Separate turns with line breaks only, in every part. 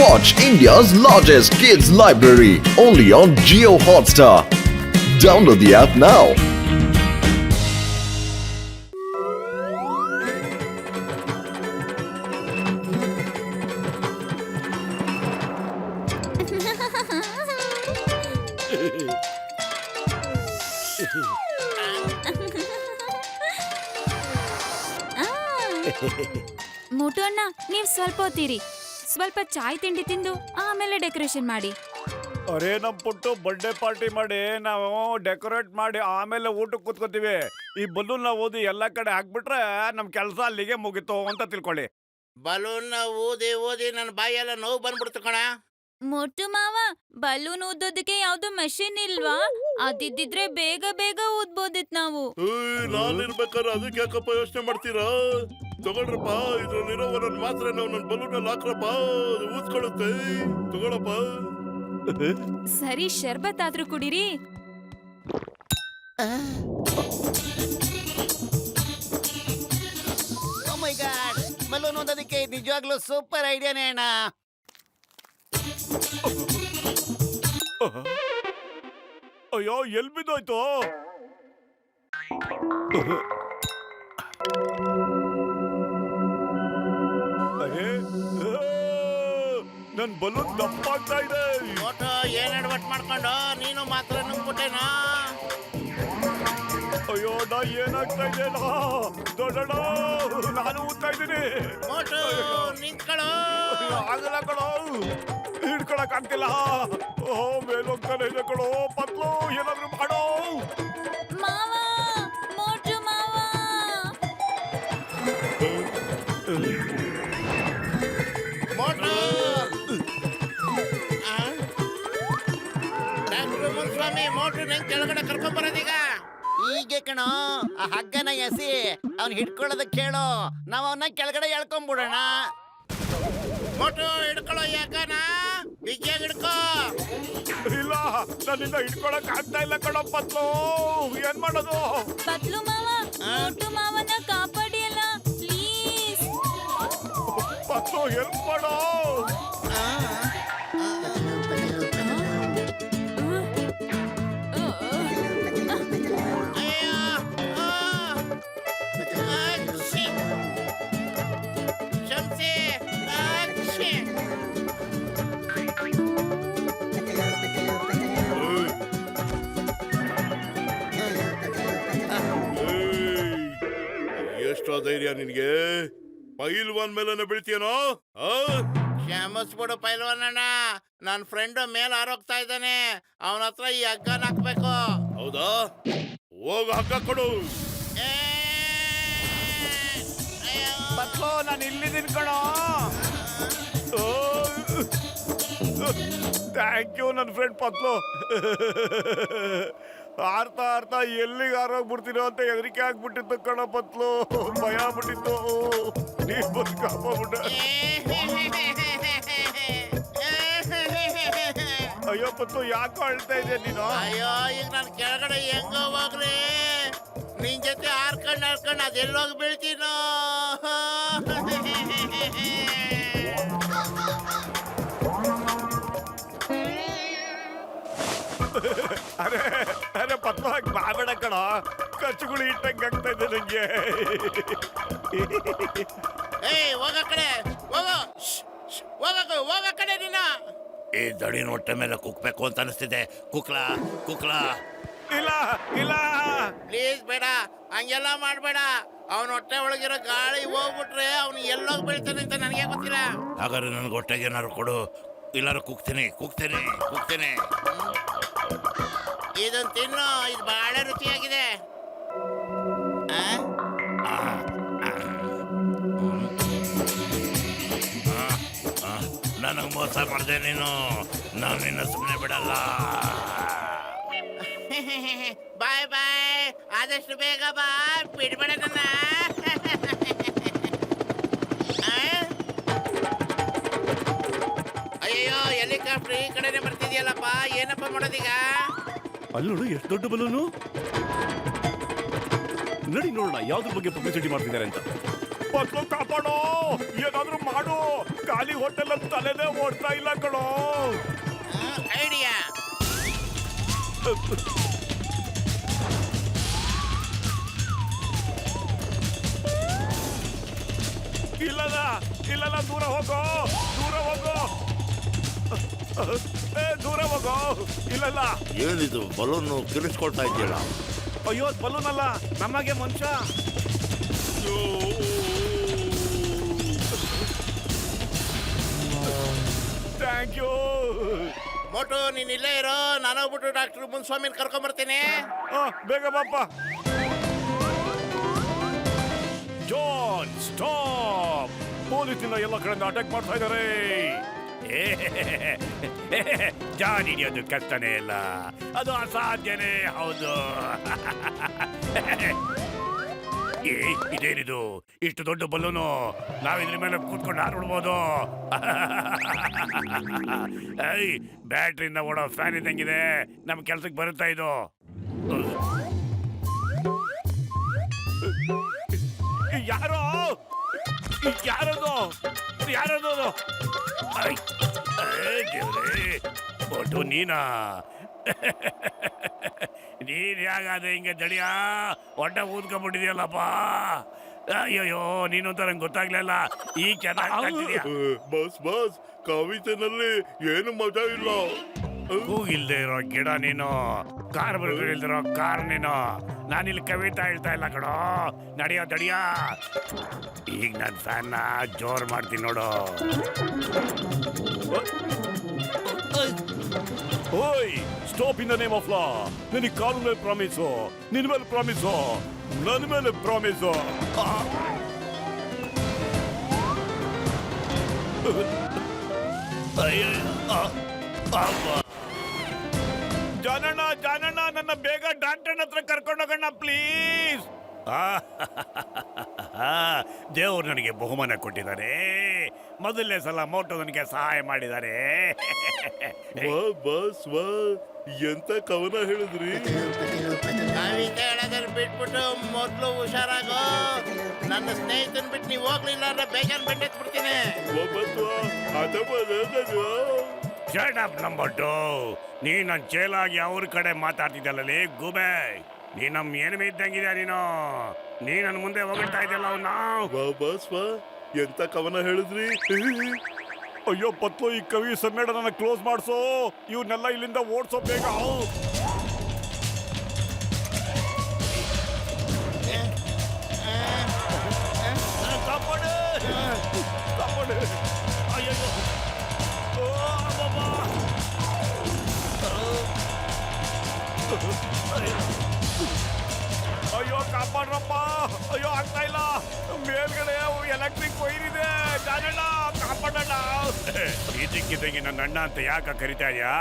Watch India's largest kids library only on Jio Hotstar. Download the app now.
ಮೋಟು ಅಣ್ಣ, ನೀವ್ ಸ್ವಲ್ಪ ಹೊತ್ತೀರಿ. ಸ್ವಲ್ಪ ಚಾಯ್ ತಿಂಡಿ ತಿಂದು ಆಮೇಲೆ ಡೆಕೋರೇಷನ್ ಮಾಡಿ.
ಅರೇ ನಮ್ ಪುಟ್ಟು ಬರ್ಡೇ ಪಾರ್ಟಿ ಮಾಡಿ ನಾವು ಡೆಕೋರೇಟ್ ಮಾಡಿ ಆಮೇಲೆ ಊಟಕ್ಕೆ ಕೂತ್ಕೋತೀವಿ. ಈ ಬಲೂನ್ ಓದಿ ಎಲ್ಲಾ ಕಡೆ ಹಾಕ್ಬಿಟ್ರೆ ನಮ್ ಕೆಲಸ ಅಲ್ಲಿಗೆ ಮುಗಿತು ಅಂತ ತಿಳ್ಕೊಳ್ಳಿ.
ಬಲೂನ್ ಊದಿ ಊದಿ ನನ್ನ ಬಾಯೆಲ್ಲ ನೋವು ಬಂದ್ಬಿಡ್ತು ಕಣ.
ಮೋಟು ಮಾವ, ಬಲೂನ್ ಊದೋದಕ್ಕೆ ಯಾವ್ದು ಮೆಷಿನ್ ಇಲ್ವಾ? ಅದಿದ್ದಿದ್ರೆ ಬೇಗ ಬೇಗ ಊದ್ಬೋದಿತ್ ನಾವು.
ನಾನಿರ್ಬೇಕಾದ್ರೆ ಅದಕ್ಕೆ ಯಾಕಪ್ಪ ಯೋಚನೆ ಮಾಡ್ತೀರಾ? ತಗೊಳ್ರಪ್ಪ, ಇದ್ರಲ್ಲಿರೋ ಒಂದೊಂದು ಮಾತ್ರ ನಾವು ನನ್ನ ಬಲೂನ್ ಅಲ್ಲಿ ಹಾಕ್ರಪ್ಪ, ಊದ್ಕೊಳ್ಳುತ್ತೆ. ತಗೊಳಪ್ಪ.
ಸರಿ, ಶರ್ಬತ್ ಆದ್ರೂ ಕುಡೀರಿ.
ಓ ಮೈ ಗಾಡ್, ಬಲೂನ್ ಓದೋದಕ್ಕೆ ನಿಜವಾಗ್ಲೂ ಸೂಪರ್ ಐಡಿಯಾನೇ ಅಣ್ಣ.
ಅಯ್ಯೋ, ಎಲ್ ಬಿದ್ದೋಯ್ತು? ಅರೇ, ನನ್ ಬಲೂನ್ ದಪ್ಪಾಗ್ತಾ ಇದೆ.
ಫೋಟೋ ಏನ್ ಅಡ್ವರ್ಟ್ ಮಾಡ್ಕೊಂಡು ನೀನು ಮಾತ್ರ ನುಂಗ್ಬಿಟ್ಟೇನಾ?
ಅಯ್ಯೋ, ನಾ ಏನಾಗ್ತಾ ಇದೆಯಲ್ಲ ದೊಡ್ಡಣ್ಣ, ನಾನು ಊದ್ತಾ ಇದ್ದೀನಿ.
ಫೋಟೋ ನಿಂತ್ಕೊಳ್ಳೋ.
ಆಗಲ್ಲ ಕಣೋ, ಹಿಡ್ಕೊಳಕ್ ಆಗ್ತಿಲ್ಲ. ಓ, ಮೇಲೋಗ್ತಾನೆ ಇದೆ ಕಣೋ. ಪತ್ಲು, ಏನಾದ್ರು ಮಾಡೋ.
ಮಾವ, ಮೋಟು ಮಾವ.
ಮೋಟು, ಡಾಕ್ಟ್ರು ಮುನ್ಸ್ವಾಮಿ, ಮೋಟು ನಂಗೆ ಕೆಳಗಡೆ ಕರ್ಕೊಂಡ್ ಬರೋದೀಗ. ಹೀಗೆ ಕಣೋ, ಆ ಹಗ್ಗನ ಎಸಿ ಅವ್ನು ಹಿಡ್ಕೊಳ್ಳೋದಕ್ಕೆ ಹೇಳು, ನಾವ್ ಅವನ್ನ ಕೆಳಗಡೆ ಎಳ್ಕೊಂಡ್ಬಿಡೋಣ. ಮೋಟು, ಹಿಡ್ಕೊಳ್ಳೋ ಈ ಹಗ್ಗನ, ಬಿಗಿಯಾಗಿ ಹಿಡ್ಕೋ.
ಇಲ್ಲ, ನನ್ನಿಂದ ಹಿಡ್ಕೊಳಕ್ ಆಗ್ತಾ ಇಲ್ಲ ಕಣೋ ಪತ್ಲು. ಏನ್ ಮಾಡೋದು?
ಪತ್ಲು ಮಾವ, ಮೋಟು ಮಾವನ ಕಾಪಾಡಿ ಅಲ್ಲ, ಪ್ಲೀಸ್.
ಪತ್ಲು, ಹೆಲ್ಪ್ ಮಾಡೋ.
ಎಷ್ಟೋ ಧೈರ್ಯ ನಿನ್ಗೆ? ಪೈಲ್ವಾನ್ ಮೇಲನೆ ಬೀಳ್ತೀಯನೋ?
ಕ್ಷಮಿಸ್ಬಿಡು ಪೈಲ್ವಾನಣ್ಣ, ನನ್ನ ಫ್ರೆಂಡ್ ಮೇಲೆ ಆರೋಗ್ತಾ ಇದ್ದಾನೆ, ಅವನ ಹತ್ರ ಈ ಹಗ್ಗನ ಹಾಕ್ಬೇಕು.
ಹೌದಾ? ಹೋಗ ಹಗ್ಗ ಕೊಡು.
ಪತ್ಲು, ನಾನು ಇಲ್ಲಿದ್ದೀನಿ ಕಣೋ. ಥ್ಯಾಂಕ್ ಯು ನನ್ನ ಫ್ರೆಂಡ್ ಪತ್ಲು. ಆರ್ತಾ ಆರ್ತಾ ಎಲ್ಲಿಗೆ ಆರೋಗ್ಬಿಡ್ತೀನೋ ಅಂತ ಹೆದರಿಕೆ ಆಗ್ಬಿಟ್ಟಿತ್ತು ಕಣ ಪತ್ಲು. ಭಯ ಆಗ್ಬಿಟ್ಟಿತ್ತು. ನೀನ್ ಬಂದು ಕಾಪಾಡ್ಬಿಟ್ಟೆ. ಅಯ್ಯೋ ಪತ್ಲು, ಯಾಕೋ ಅಳ್ತಾ ಇದೆಯಾ ನೀನು?
ಅಯ್ಯೋ, ಈಗ ನಾನು ಕೆಳಗಡೆ ಹೆಂಗೋ ಹೋಗ್ಲಿ, ನಿನ್ ಜೊತೆ ಹಾರ್ಕೊಂಡು ಅದೆಲ್ಲೋಗಿ ಬೀಳ್ತೀನೋ.
ಅರೆ ಅರೆ ಪತ್ಲು, ಹಾಕಿ ಬಾಬೇಡ ಕಣ. ಖರ್ಚುಗಳು ಇಟ್ಟಂಗೆ ಆಗ್ತಾ ಇದೆ ನಂಗೆ.
ಏಯ್, ಹೋಗ ಕಡೆ ಹೋಗೋ, ಹೋಗ ಕಡೆ ನೀನ.
ಈ ದಡಿನ ಹೊಟ್ಟೆ ಮೇಲೆ ಕುಕ್ಬೇಕು ಅಂತ ಅನಿಸ್ತಿದೆ. ಕುಕ್ಲಾ ಕುಕ್ಲಾ.
ಇಲ್ಲ ಇಲ್ಲ,
ಪ್ಲೀಸ್ ಬೇಡ, ಹಂಗೆಲ್ಲ ಮಾಡಬೇಡ. ಅವನ ಹೊಟ್ಟೆ ಒಳಗಿರೋ ಗಾಳಿ ಹೋಗ್ಬಿಟ್ರೆ ಅವನು ಎಲ್ಲೋಗಿ ಬೀಳ್ತಾನೆ ಅಂತ ನನಗೆ ಗೊತ್ತಿಲ್ಲ.
ಹಾಗಾದ್ರೆ ನನಗೆ ಹೊಟ್ಟೆಗೆ ಏನಾರು ಕೊಡು, ಇಲ್ಲಾರು ಕುಕ್ತೀನಿ.
ಇದನ್ನ ತಿನ್ನು, ಇದು ಬಹಳ ರುಚಿಯಾಗಿದೆ.
ನನಗೆ ಮೋಸ ಮಾಡಿದೆ ನೀನು, ನಾನು ನಿನ್ನ ಸುಮ್ಮನೆ ಬಿಡಲ್ಲ.
ಬಾಯ್ ಬಾಯ್, ಆದಷ್ಟು ಬೇಗ ಬಾ, ಬಿಡ್ಬೇಡ ನನ್ನ. ಅಯ್ಯೋ, ಹೆಲಿಕಾಪ್ಟರ್ ಈ ಕಡೆನೆ ಬರ್ತಿದ್ಯಲ್ಲಪ್ಪ, ಏನಪ್ಪ ಮಾಡೋದೀಗ?
ಅಲ್ಲಿ ನೋಡು, ಎಷ್ಟು ದೊಡ್ಡ ಬಲೂನು. ನಡಿ ನೋಡೋಣ ಯಾವ್ದ್ರ ಬಗ್ಗೆ ಪಬ್ಲಿಸಿಟಿ ಮಾಡ್ತಿದ್ದಾರೆ ಅಂತ.
ಪತ್ಲು, ಕಾಪಾಡೋ, ಏನಾದ್ರೂ ಮಾಡು. ಖಾಲಿ ಹೋಟೆಲ್ ಅಂತ ತಲೆನೇ ಓಡ್ತಾ ಇಲ್ಲ ಕಣೋ.
ಐಡಿಯಾ.
ಇಲ್ಲಲ್ಲ ಇಲ್ಲಲ್ಲ, ದೂರ ಹೋಗೋ, ದೂರ ಹೋಗೋ, ದೂರ ಹೋಗೋ. ಇಲ್ಲಲ್ಲ.
ಏನಿದು ಬಲೂನು ಕಿರಿಸ್ಕೊಳ್ತಾ ಇದೆಯಲ್ಲ?
ಅಯ್ಯೋ, ಬಲೂನ್ ಅಲ್ಲ, ನಮಗೆ ಮನುಷ್ಯ. Thank you.
ಮೋಟು ನೀನ್ ಇಲ್ಲೇ ಇರೋ, ನಾನು ಹೋಗ್ಬಿಟ್ಟು ಡಾಕ್ಟರ್ ಮುನ್ಸ್ವಾಮಿನ ಕರ್ಕೊಂಬರ್ತೀನಿ.
ಬೇಗ ಬಾಪ್ಪ. John, stop. ಪೊಲೀಸಿನ ಎಲ್ಲ ಕಡೆಯಿಂದ ಅಟ್ಯಾಕ್ ಮಾಡ್ತಾ ಇದ್ದಾರೆ. ಜಾನ್ ಹಿಡಿಯೋದು ಕಷ್ಟನೇ ಇಲ್ಲ, ಅದು ಅಸಾಧ್ಯನೇ ಹೌದು. ಇದೇನಿದು ಇಷ್ಟು ದೊಡ್ಡ ಬಲ್ಲೂನು? ನಾವಿದ್ರ ಮೇಲೆ ಕೂತ್ಕೊಂಡು ಆಡ್ಬಿಡ್ಬೋದು. ಬ್ಯಾಟ್ರಿಯಿಂದ ಓಡೋ ಫ್ಯಾನ್ ಇದ್ದಂಗಿದೆ. ನಮ್ ಕೆಲ್ಸಕ್ಕೆ ಬರುತ್ತಾ ಇದು? ಯಾರೋ ಯಾರದು ಯಾರದು? ಒಟ್ಟು ನೀನಾ? ನೀನ್ ಯಾಗಾದೆ ಹಿಂಗೆ ದಡಿಯಾ ಹೊಟ್ಟೆ ಊದ್ಕೊಂಡ್ಬಿಟ್ಟಿದ್ಯಲ್ಲಪ್ಪ. ಅಯ್ಯಯ್ಯೋ, ನೀನು ಅಂತ ನಂಗೆ ಗೊತ್ತಾಗ್ಲಿಲ್ಲ. ಈ ಚೆನ್ನಾಗಿ
ಬಸ್ ಬಸ್, ಕವಿತೆನಲ್ಲಿ ಏನು ಮಜಾ ಇಲ್ಲ.
ಹೂಗಿಲ್ದೆ ಇರೋ ಗಿಡ ನೀನು, ಕಾರ್ ಇಲ್ದಿರೋ ಕಾರ್ ನೀನು. ನಾನಿಲ್ಲಿ ಕವಿತಾ ಹೇಳ್ತಾ ಇಲ್ಲ ಕಣೋ. ನಡಿಯೋ ದಡಿಯಾ. ಈಗ ನನ್ನ ಫ್ಯಾನ್ನ ಜೋರ್ ಮಾಡ್ತೀನಿ ನೋಡು. ಓಯ್, stop in the name of law. ನಿನಗೆ ಕಾನೂನು ಮೇಲೆ ಪ್ರಾಮಿಸು, ನಿನ್ ಮೇಲೆ ಪ್ರಾಮಿಸು, ನನ್ನ ಮೇಲೆ ಪ್ರಾಮಿಸು. ಜಾನಣ್ಣ, ಜಾನಣ್ಣ, ನನ್ನ ಬೇಗ ಡಾಕ್ಟರ್ ಹತ್ರ ಕರ್ಕೊಂಡೋಗೋಣ ಪ್ಲೀಸ್. ದೇವ್ರು ನನಗೆ ಬಹುಮಾನ ಕೊಟ್ಟಿದ್ದಾರೆ. ಮೊದಲನೇ ಸಲ ಮೋಟು ನನಗೆ ಸಹಾಯ ಮಾಡಿದ್ದಾರೆ.
ವಾ ಬಸ್ ವಾ, ಎಂತ ಕವನ ಹೇಳಿದ್ರಿ?
ಕವಿತೆ ಹೇಳೋದ್ರ ಬಿಟ್ಬಿಟ್ಟು ಮೊದ್ಲು ಹುಷಾರಾಗೋ. ನನ್ನ ಸ್ನೇಹಿತನ್ ಬಿಟ್ಟು ನೀವು ಹೋಗ್ಲಿಲ್ಲ ಅಂದ್ರೆ ಬೇಜಾನ್ ಬಂಡೆತ್ಬಿಡ್ತೀನಿ.
Shut up number 2. ನೀ ನನ್ನ ಚೇಲಾಗಿ ಅವ್ರ ಕಡೆ ಮಾತಾಡ್ತಿದ್ದಲ್ಲೇ ಗೂಬೆ. ನೀ ನಮ್ಮ ಏನಿಮೆ ಇದ್ದಂಗಿದೆ ನೀನು. ನೀ ನನ್ನ ಮುಂದೆ ಹೋಗ್ತಾ ಇದೆಯಲ್ಲ ಅವನ್ನ.
ವಾ ಬಸ್ ವಾ, ಎಂತ ಕವನ ಹೇಳಿದ್ರಿ?
ಅಯ್ಯೋ ಪತ್ಲು, ಈ ಕವಿ ಸನ್ನೆಡ ನನ್ನ ಕ್ಲೋಸ್ ಮಾಡಿಸೋ. ಇವನ್ನೆಲ್ಲ ಇಲ್ಲಿಂದ ಓಡಿಸೋ ಬೇಗ. ಕಾಪಾಡು, ಕಾಪಾಡು. ಅಯ್ಯೋ, ಅಯ್ಯೋ ಕಾಪಾಡ್ರಪ್ಪ. ಅಯ್ಯೋ ಆಗ್ತಾ ಇಲ್ಲ. ಮೇಲ್ಗಡೆ ಎಲೆಕ್ಟ್ರಿಕ್ ವೈರ್ ಇದೆ. ಜಾನಣ್ಣ ಕಾಪಾಡೋಣ. ಇದಕ್ಕಿದ್ದಂಗೆ ನನ್ನ ಅಣ್ಣ ಅಂತ ಯಾಕೆ ಕರಿತಾ ಇದೆಯಾ?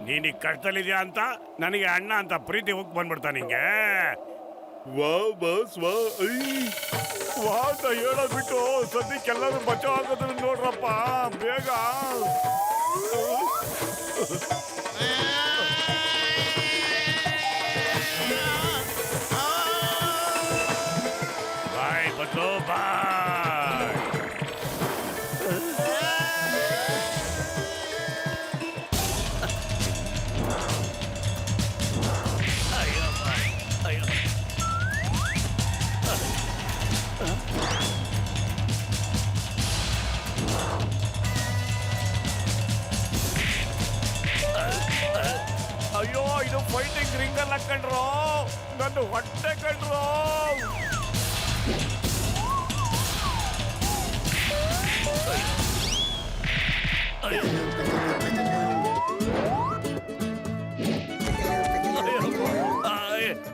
ನೀನೀಗ ಕಷ್ಟದಲ್ಲಿದ್ಯಾ ಅಂತ ನನಗೆ ಅಣ್ಣ ಅಂತ ಪ್ರೀತಿ ಹೋಗಿ ಬಂದ್ಬಿಡ್ತಾ ನಿಂಗೆ.
ವಾ ಬಸ್ ವಾ,
ವಾ ಅಂತ ಹೇಳೋದ್ ಬಿಟ್ಟು ಸದ್ಯಕ್ಕೆಲ್ಲರೂ ಬಚಾವ್ ಆಗೋದನ್ನ ನೋಡ್ರಪ್ಪ ಬೇಗ. ಬಾಯ್ ಬಚ್ಚೋ ಬಾಯ್. ಅಯ್ಯೋ ಬಾಯ್, ಅಯ್ಯೋ. ಅಯ್ಯೋ, ಇದು ಫೈಟಿಂಗ್ ರಿಂಗ್ ಅಲ್ಲ ಕಣ್ರೋ, ನನ್ನ ಹೊಟ್ಟೆ ಕಣ್ರೋ.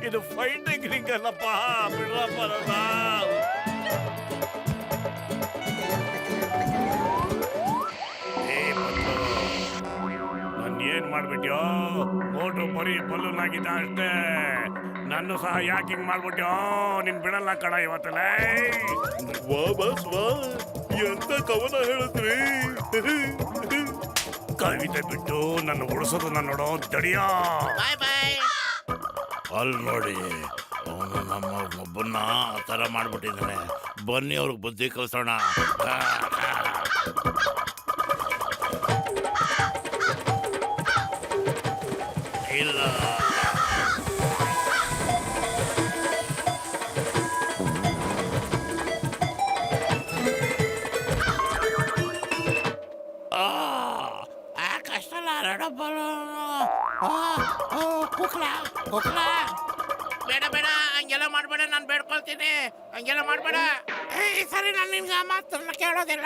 ಇದು ಫೈಟಿಂಗ್ ರಿಂಗ್ ಅಲ್ಲಪ್ಪ, ಬಿಡ್ರಪ್ಪ ನನ್ನ. ನನ್ನ ಏನ್ ಮಾಡ್ಬಿಟ್ಯೋ? ಮೋಟ್ರು ಬರೀ ಬಲ್ಲೂನ್ ಆಗಿದ್ದ ಅಷ್ಟೇ. ನನ್ನ ಸಹ ಯಾಕೆ ಹಿಂಗ್ ಮಾಡ್ಬಿಟ್ಯೋ? ನಿನ್ ಬಿಡಲ್ಲ ಕಣ ಇವತ್ತಲ್ಲ.
ವಾ ಬಸ್ ವಾ, ಎಂತ ಕವನ ಹೇಳಿದ್ರಿ?
ಕವಿತೆ ಬಿಟ್ಟು ನನ್ನ ಉಳಿಸೋದನ್ನ ನೋಡೋ ದಡಿಯಾ.
ಬಾಯ್ ಬಾಯ್.
ಅಲ್ಲಿ ನೋಡಿ, ಅವನು ನಮ್ಮ ಒಬ್ಬನ್ನ ಆ ಥರ ಮಾಡ್ಬಿಟ್ಟಿದ್ದಾನೆ. ಬನ್ನಿ ಅವ್ರಿಗೆ ಬುದ್ಧಿ ಕಲಿಸೋಣ.
ಅಷ್ಟಲ್ಲ ಎರಡು ಬಲೂನು ಕುಕ್ಲ ಬೇಡ ಬೇಡ ಹಂಗೆಲ್ಲ ಮಾಡ್ಬೇಡ, ನಾನು ಬೇಡ್ಕೊಳ್ತೀನಿ. ಹಂಗೆಲ್ಲ ಮಾಡ್ಬೇಡ. ಸರಿ, ನಾನು ನಿನ್ಗೆ ಆ ಮಾತನ್ನ ಕೇಳೋದಿಲ್ಲ.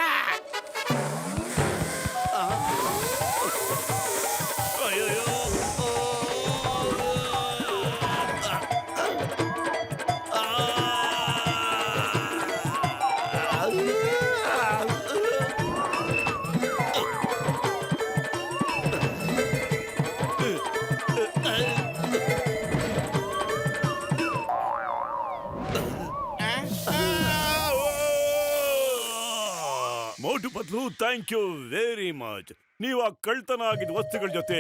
ಮೋಟು ಪತ್ಲು, ಥ್ಯಾಂಕ್ ಯು ವೆರಿ ಮಚ್. ನೀವು ಆ ಕಳ್ತನ ಆಗಿದ್ದ ವಸ್ತುಗಳ ಜೊತೆ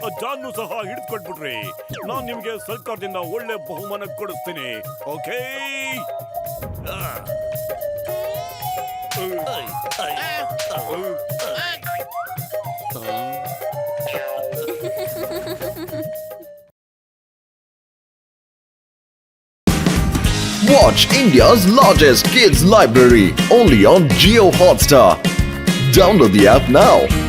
ಆ ಜಾನ್ನು ಸಹ ಹಿಡಿದುಕೊಟ್ಬಿಟ್ರಿ. ನಾನು ನಿಮ್ಗೆ ಸರ್ಕಾರದಿಂದ ಒಳ್ಳೆ ಬಹುಮಾನ ಕೊಡಿಸ್ತೀನಿ. Okay?
Watch India's largest kids library only on Geo Hotstar. Download the app now.